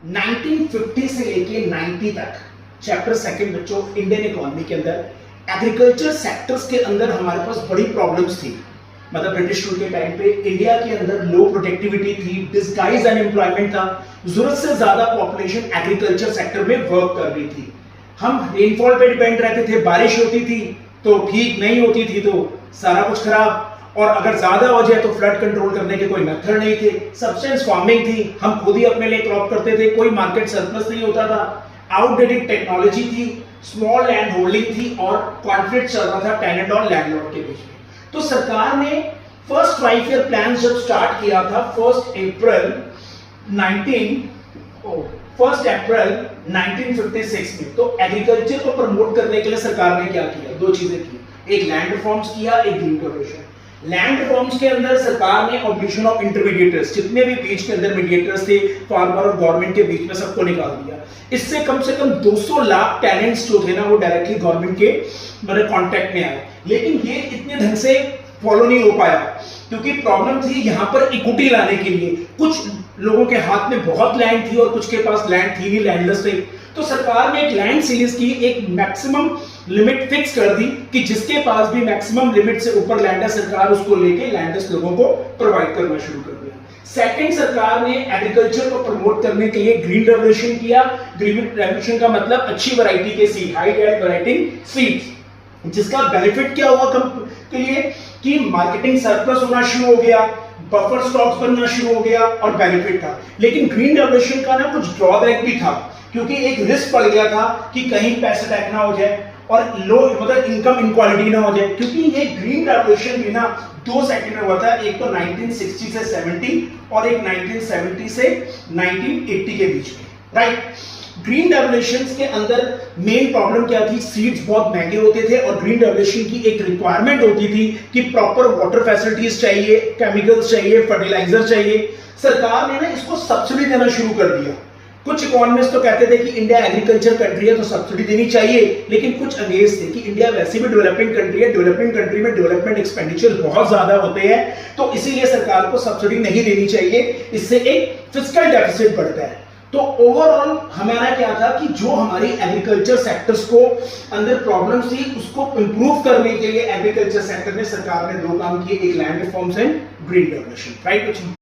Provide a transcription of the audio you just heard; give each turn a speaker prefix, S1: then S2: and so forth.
S1: 1950 से लेके 90 तक चैप्टर सेकंड बच्चों इंडियन इकोनॉमी के अंदर एग्रीकल्चर सेक्टर्स के अंदर हमारे पास बड़ी प्रॉब्लम्स थी। मतलब ब्रिटिश रूल के टाइम पे इंडिया के अंदर लो प्रोडक्टिविटी थी, डिस्गाइज अनएम्प्लॉयमेंट था, जरूरत से ज्यादा पॉपुलेशन एग्रीकल्चर सेक्टर में वर्क कर रही थी। हम रेनफॉल पे डिपेंड रहते थे, बारिश होती थी तो ठीक, नहीं होती थी तो सारा कुछ खराब, और अगर ज्यादा हो जाए तो फ्लड कंट्रोल करने के कोई मेथड नहीं थे। सब्सटेंस फार्मिंग थी, हम खुद ही अपने लिए क्रॉप करते थे, कोई मार्केट सरप्लस नहीं होता था। आउटडेटेड टेक्नोलॉजी थी, स्मॉल लैंड होल्डिंग थी और कॉन्फ्लिक्ट चल रहा था टेनेंट और लैंडलॉर्ड के बीच में। तो सरकार ने फर्स्ट 5 ईयर प्लान जब स्टार्ट किया था 1 अप्रैल 1956 में, तो एग्रीकल्चर को प्रमोट करने के लिए सरकार ने क्या किया? दो चीजें की, एक लैंड रिफॉर्म्स किया, एक ग्रीन रेवोल्यूशन। लैंड रिफॉर्म्स के अंदर सरकार ने ऑब्लिगेशन ऑफ इंटरमीडिएटर्स, जितने भी बीच के अंदर मीडिएटर्स थे फार्मर और गवर्नमेंट के बीच में, सबको निकाल दिया। इससे कम से कम 200 लाख टैलेंट्स जो थे ना वो डायरेक्टली गवर्नमेंट के मतलब कांटेक्ट में आए। लेकिन ये इतने ढंग से फॉलो नहीं हो पाया क्योंकि प्रॉब्लम थी यहां पर इक्विटी लाने के लिए। कुछ लोगों के हाथ में बहुत लैंड थी और कुछ के पास लैंड थी नहीं, लैंडलेस थे। तो सरकार ने एक लैंड सीरीज की एक मैक्सिमम लिमिट फिक्स कर दी कि जिसके पास भी मैक्सिमम लिमिट से ऊपर लैंड है, सरकार उसको लेके लैंडलेस लोगों को प्रोवाइड करना शुरू कर दिया। सेकंड, सरकार ने एग्रीकल्चर को प्रमोट करने के लिए ग्रीन रेवोल्यूशन किया। ग्रीन रेवोल्यूशन का मतलब अच्छी वैरायटी के seed, high value variety seeds, जिसका बेनिफिट क्या हुआ के लिए कि मार्केटिंग सरप्लस होना शुरू हो गया, बफर स्टॉक्स बनना शुरू हो गया और बेनिफिट था। लेकिन ग्रीन रेवोल्यूशन का ना कुछ ड्रॉबैक भी था क्योंकि एक रिस्क पड़ गया था कि कहीं पैसे अटैक ना हो जाए और लो मतलब इनकम इनक्वालिटी ना हो जाए, क्योंकि ये ग्रीन रेवोल्यूशन भी ना 2 सेकंड में हुआ था। एक तो 1960 से 70 और एक 1970 से 1980 के बीच में, राइट। ग्रीन रेवोल्यूशन के अंदर मेन प्रॉब्लम क्या थी? सीड्स बहुत महंगे होते थे और ग्रीन रेवोल्यूशन की एक रिक्वायरमेंट होती थी कि प्रॉपर वाटर फैसिलिटीज चाहिए, केमिकल्स चाहिए, फर्टिलाइजर चाहिए। सरकार ने ना इसको सब्सिडी देना शुरू कर दिया। कुछ इकोनॉमिस्ट तो कहते थे कि इंडिया एग्रीकल्चर कंट्री है तो सब्सिडी देनी चाहिए, लेकिन कुछ अगेंस्ट थे कि इंडिया वैसे भी डेवलपिंग कंट्री है, डेवलपिंग कंट्री में डेवलपमेंट एक्सपेंडिचर बहुत ज्यादा होते हैं, तो इसीलिए सरकार को सब्सिडी नहीं देनी चाहिए, इससे एक फिस्कल डेफिसिट बढ़ता है। तो ओवरऑल हमारा क्या था कि जो हमारी एग्रीकल्चर सेक्टर्स को अंदर प्रॉब्लम्स थी उसको इंप्रूव करने के लिए एग्रीकल्चर सेक्टर में सरकार ने 2 काम किए, एक land reforms and green revolution, right.